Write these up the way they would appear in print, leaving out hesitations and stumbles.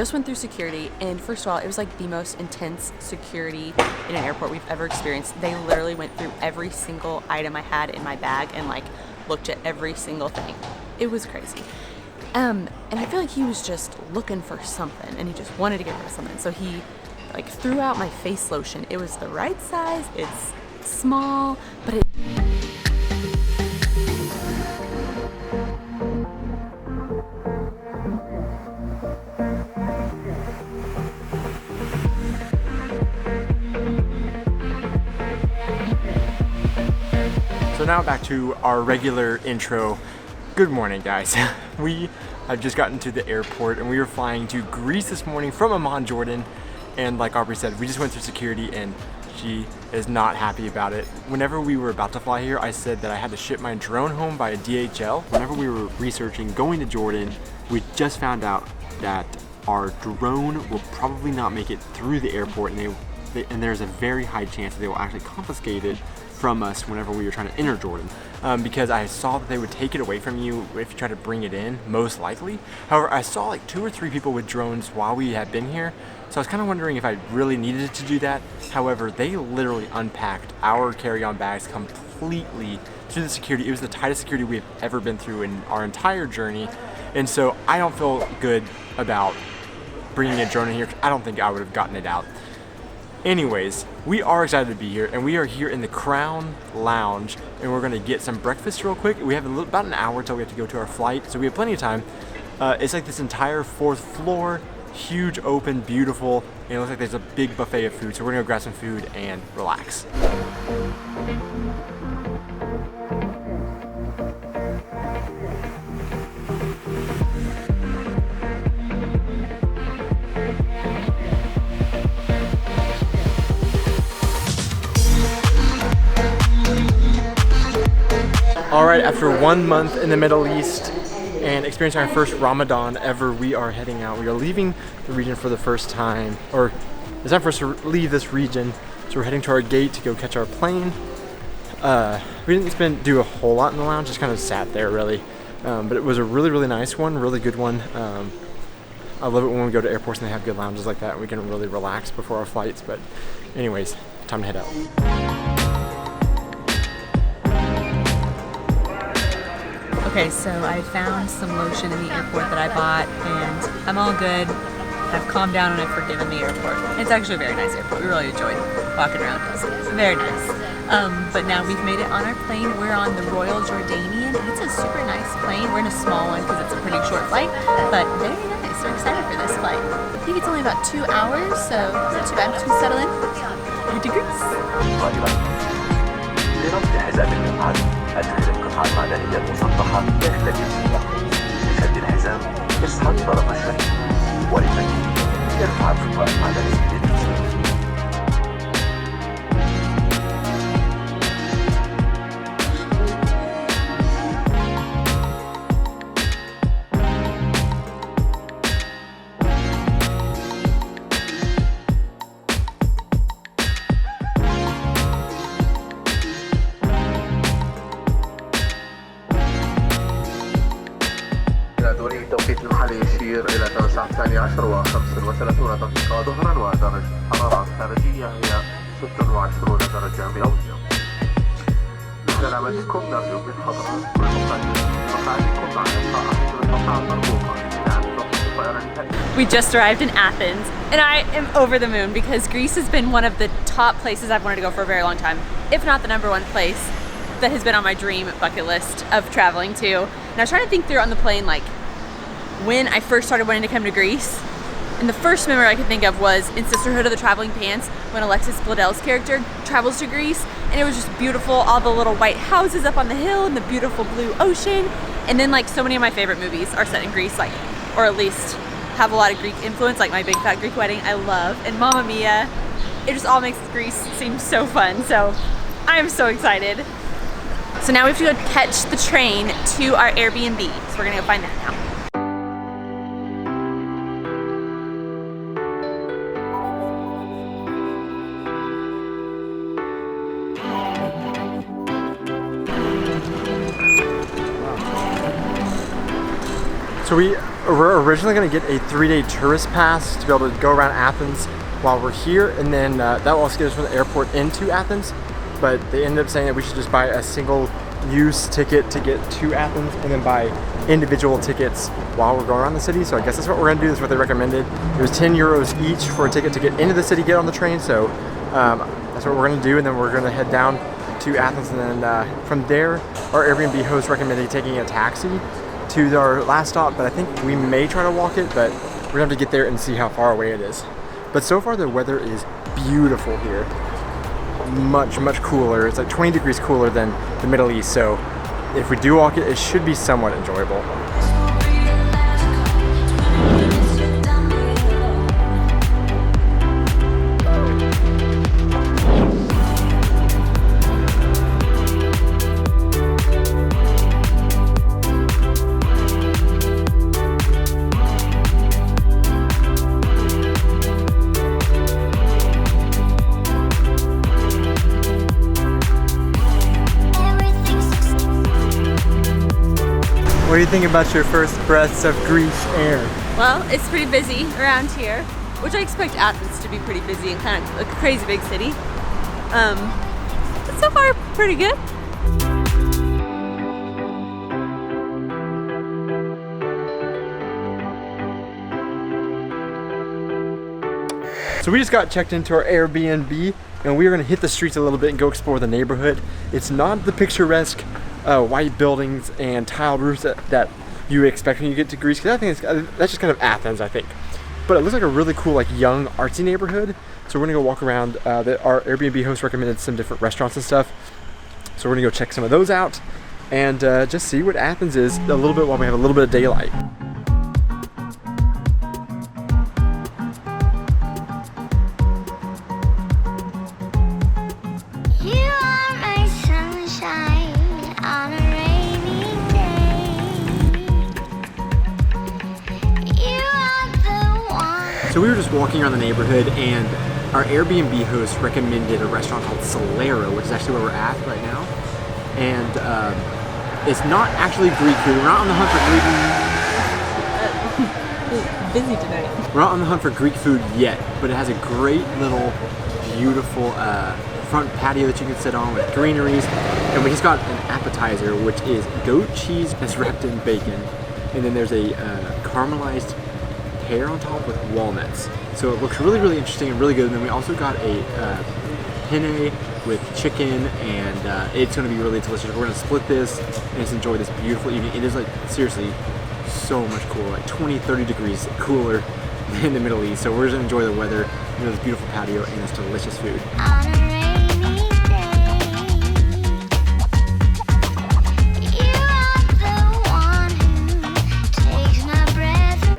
just went through security, and first of all, it was like the most intense security in an airport we've ever experienced. They literally went through every single item I had in my bag and like looked at every single thing. It was crazy. And I feel like he was just looking for something, and he just wanted to get rid of something. So he like threw out my face lotion. It was the right size. It's small, but it. So now back to our regular intro. Good morning, guys. We have just gotten to the airport and we were flying to Greece this morning from Amman, Jordan. And like Aubrey said, we just went through security and she is not happy about it. Whenever we were about to fly here, I said that I had to ship my drone home by a DHL. Whenever we were researching going to Jordan, we just found out that our drone will probably not make it through the airport, and there's a very high chance that they will actually confiscate it from us whenever we were trying to enter Jordan, because I saw that they would take it away from you if you try to bring it in, most likely. However, I saw like 2 or 3 people with drones while we had been here, so I was kind of wondering if I really needed to do that. However, they literally unpacked our carry-on bags completely through the security. It was the tightest security we have ever been through in our entire journey, and so I don't feel good about bringing a drone in here. I don't think I would have gotten it out. Anyways, we are excited to be here, and we are here in the Crown Lounge, and we're gonna get some breakfast real quick. We have about an hour till we have to go to our flight, so we have plenty of time. It's like this entire 4th floor, huge, open, beautiful, and it looks like there's a big buffet of food, so we're gonna go grab some food and relax. Alright, after 1 month in the Middle East and experiencing our first Ramadan ever, we are heading out. We are leaving the region for the first time, or it's time for us to leave this region, so we're heading to our gate to go catch our plane. We didn't do a whole lot in the lounge, just kind of sat there really, but it was a really, really nice one, really good one. I love it when we go to airports and they have good lounges like that, and we can really relax before our flights. But anyways, time to head out. Okay, so I found some lotion in the airport that I bought, and I'm all good. I've calmed down and I've forgiven the airport. It's actually a very nice airport. We really enjoyed walking around. It's very nice. But now we've made it on our plane. We're on the Royal Jordanian. It's a super nice plane. We're in a small one because it's a pretty short flight, but very nice. We're excited for this flight. I think it's only about 2 hours, so not too bad. Just gonna settle in. Head to Greece. لربط حزام المقعد أدخل القطعة المعدنية المسطحة داخل الجنسية. لشد الحزام اسحب طرف الشريط، ولتأكيد ارفع الغطاء المعدني للجنسية. التوقيت المحلي يشير إلى 9:12:35 دقيقة ظهرا، ودرجة الحرارة الخارجية هي 26 درجة مئوية. لسلامتكم نرجو من حضراتكم مقاعدكم مع إلقاء أحد المقاعد مرغوبة. We just arrived in Athens, and I am over the moon because Greece has been one of the top places I've wanted to go for a very long time, if not the #1 place that has been on my dream bucket list of traveling to. And I was trying to think through on the plane, like, when I first started wanting to come to Greece, and the first memory I could think of was in Sisterhood of the Traveling Pants, when Alexis Bledel's character travels to Greece, and it was just beautiful, all the little white houses up on the hill and the beautiful blue ocean. And then like so many of my favorite movies are set in Greece, like, or at least have a lot of Greek influence, like My Big Fat Greek Wedding, I love, and Mamma Mia. It just all makes Greece seem so fun, so I'm so excited. So now we have to go catch the train to our Airbnb, so we're gonna go find that now. So we we're originally going to get a 3-day tourist pass to be able to go around Athens while we're here, and then that will also get us from the airport into Athens. But they ended up saying that we should just buy a single-use ticket to get to Athens, and then buy individual tickets while we're going around the city. So I guess that's what we're going to do. That's what they recommended. It was 10 euros each for a ticket to get into the city, get on the train. So that's what we're going to do, and then we're going to head down to Athens, and then from there, our Airbnb host recommended taking a taxi to our last stop, but I think we may try to walk it, but we're gonna have to get there and see how far away it is. But so far the weather is beautiful here. Much cooler. It's like 20 degrees cooler than the Middle East, so if we do walk it, it should be somewhat enjoyable. What do you think about your first breaths of Greece air? Well, it's pretty busy around here, which I expect Athens to be pretty busy and kind of a crazy big city. But so far, pretty good. So we just got checked into our Airbnb, and we are going to hit the streets a little bit and go explore the neighborhood. It's not the picturesque white buildings and tiled roofs that you expect when you get to Greece, because I think that's just kind of Athens, I think. But it looks like a really cool, like, young, artsy neighborhood. So we're gonna go walk around. Our Airbnb host recommended some different restaurants and stuff, so we're gonna go check some of those out and just see what Athens is a little bit while we have a little bit of daylight. So we were just walking around the neighborhood, and our Airbnb host recommended a restaurant called Solero, which is actually where we're at right now. And it's not actually Greek food. We're not on the hunt for Greek. Busy tonight. We're not on the hunt for Greek food yet, but it has a great little, beautiful front patio that you can sit on with greeneries. And we just got an appetizer, which is goat cheese that's wrapped in bacon, and then there's a caramelized pear on top with walnuts. So it looks really interesting and really good. And then we also got a penne with chicken, and it's going to be really delicious. We're going to split this and just enjoy this beautiful evening. It is, like, seriously so much cooler, like 20-30 degrees cooler than the Middle East. So we're just going to enjoy the weather, you know, this beautiful patio and this delicious food.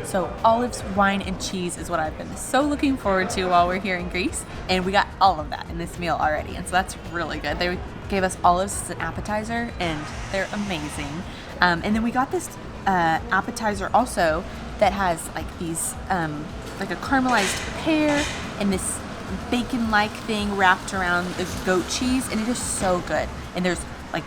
So olives, wine, and cheese is what I've been so looking forward to while we're here in Greece. And we got all of that in this meal already. And so that's really good. They gave us olives as an appetizer, and they're amazing. And then we got this appetizer also that has like these, like a caramelized pear and this bacon-like thing wrapped around the goat cheese. And it is so good. And there's like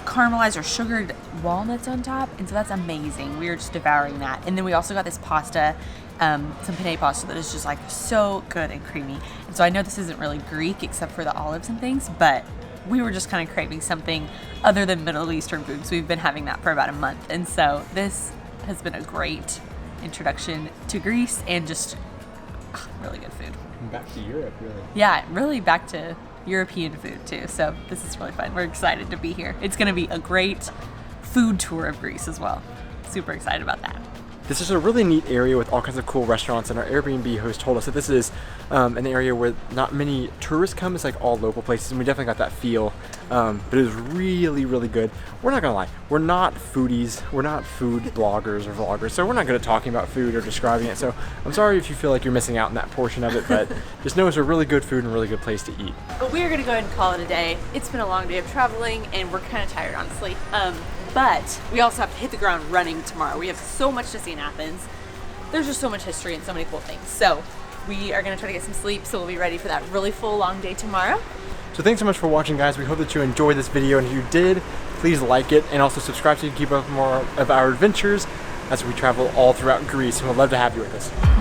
caramelized or sugared walnuts on top, and so that's amazing. We were just devouring that. And then we also got this pasta, some penne pasta that is just like so good and creamy. And so I know this isn't really Greek except for the olives and things, but we were just kind of craving something other than Middle Eastern food, so we've been having that for about a month. And so this has been a great introduction to Greece and just really good food. Back to Europe, really. Yeah, really back to European food too. So this is really fun. We're excited to be here. It's going to be a great food tour of Greece as well. Super excited about that. This is a really neat area with all kinds of cool restaurants, and our Airbnb host told us that this is an area where not many tourists come. It's like all local places, and we definitely got that feel. But it was really good. We're not gonna lie, we're not foodies, we're not food bloggers or vloggers, so we're not good at talking about food or describing it. So I'm sorry if you feel like you're missing out on that portion of it, but just know it's a really good food and a really good place to eat. But we're gonna go ahead and call it a day. It's been a long day of traveling, and we're kind of tired, honestly. But we also have to hit the ground running tomorrow. We have so much to see in Athens. There's just so much history and so many cool things. So we are gonna try to get some sleep, so we'll be ready for that really full long day tomorrow. So thanks so much for watching, guys. We hope that you enjoyed this video, and if you did, please like it and also subscribe so you can keep up with more of our adventures. as we travel all throughout Greece, and we'd love to have you with us.